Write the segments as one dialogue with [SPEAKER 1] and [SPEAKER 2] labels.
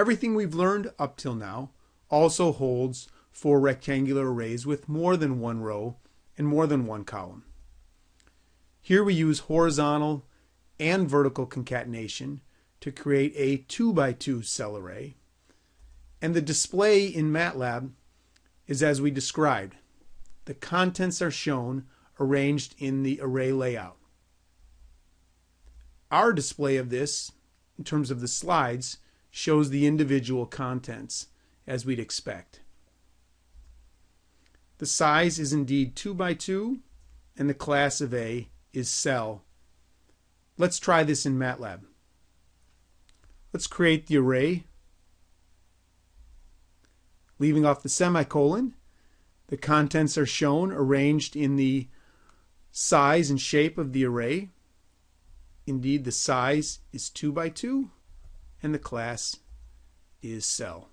[SPEAKER 1] Everything we've learned up till now also holds for rectangular arrays with more than one row and more than one column. Here we use horizontal and vertical concatenation to create a 2 by 2 cell array. And the display in Matlab is as we described. The contents are shown arranged in the array layout. Our display of this, in terms of the slides, shows the individual contents as we'd expect. The size is indeed 2 by 2 and the class of A is cell. Let's try this in Matlab. Let's create the array. Leaving off the semicolon, the contents are shown arranged in the size and shape of the array. Indeed, the size is 2 by 2 and the class is cell.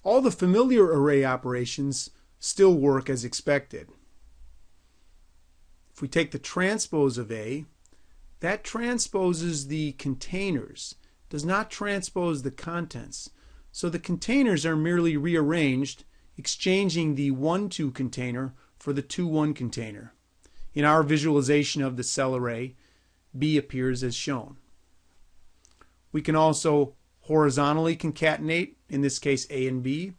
[SPEAKER 1] All the familiar array operations still work as expected. If we take the transpose of A, that transposes the containers, does not transpose the contents. So the containers are merely rearranged, exchanging the 1-2 container for the 2-1 container. In our visualization of the cell array, B appears as shown. We can also horizontally concatenate, in this case A and B.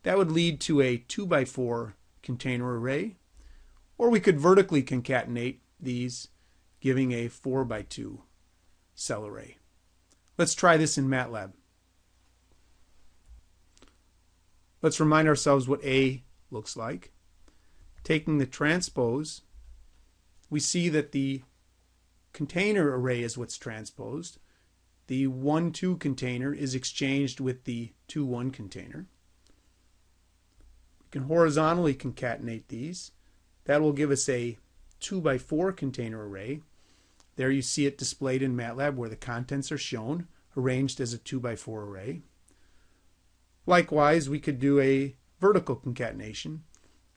[SPEAKER 1] That would lead to a 2 by 4 container array. Or we could vertically concatenate these, giving a 4 by 2 cell array. Let's try this in Matlab. Let's remind ourselves what A looks like. Taking the transpose, we see that the container array is what's transposed. The 1-2 container is exchanged with the 2-1 container. We can horizontally concatenate these. That will give us a 2 by 4 container array. There you see it displayed in Matlab where the contents are shown, arranged as a 2 by 4 array. Likewise, we could do a vertical concatenation,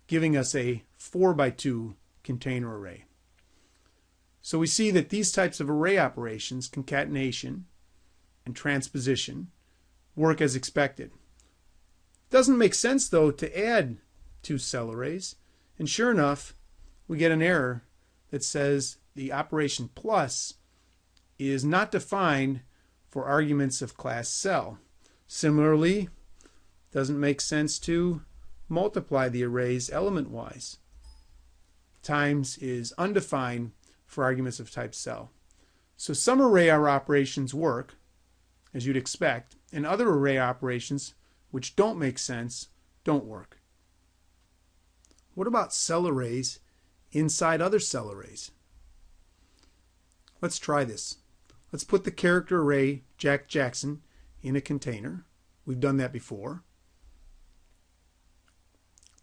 [SPEAKER 1] giving us a 4 by 2 container array. So we see that these types of array operations, concatenation and transposition, work as expected. It doesn't make sense, though, to add 2 cell arrays. And sure enough, we get an error that says the operation plus is not defined for arguments of class cell. Similarly, it doesn't make sense to multiply the arrays element-wise. Times is undefined for arguments of type cell. So some array operations work, as you'd expect, and other array operations which don't make sense don't work. What about cell arrays inside other cell arrays? Let's try this. Let's put the character array Jack Jackson in a container. We've done that before.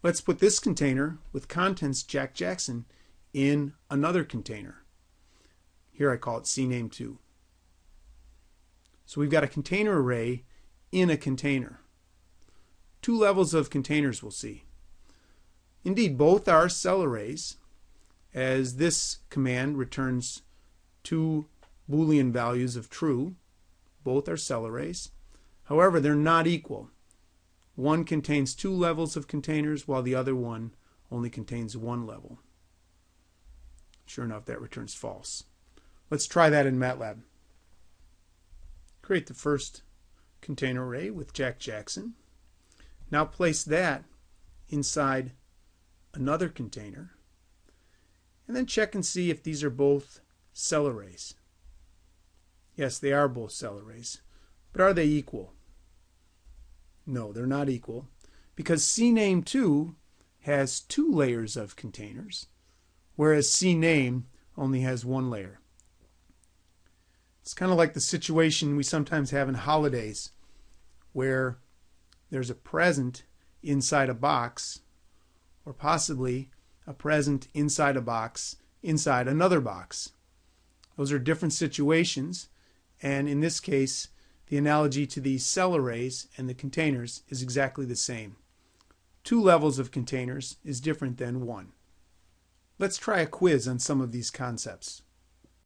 [SPEAKER 1] Let's put this container with contents Jack Jackson in another container. Here I call it CNAME2. So we've got a container array in a container. 2 levels of containers we'll see. Indeed, both are cell arrays, as this command returns 2 Boolean values of true. Both are cell arrays. However, they're not equal. One contains 2 levels of containers, while the other one only contains 1 level. Sure enough, that returns false. Let's try that in Matlab. Create the first container array with Jack Jackson. Now place that inside another container, and then check and see if these are both cell arrays. Yes, they are both cell arrays, but are they equal? No, they're not equal, because CNAME2 has 2 layers of containers, whereas CNAME only has 1 layer. It's kind of like the situation we sometimes have in holidays, where there's a present inside a box, or possibly a present inside a box inside another box. Those are different situations, and in this case, the analogy to the cell arrays and the containers is exactly the same. 2 levels of containers is different than 1. Let's try a quiz on some of these concepts.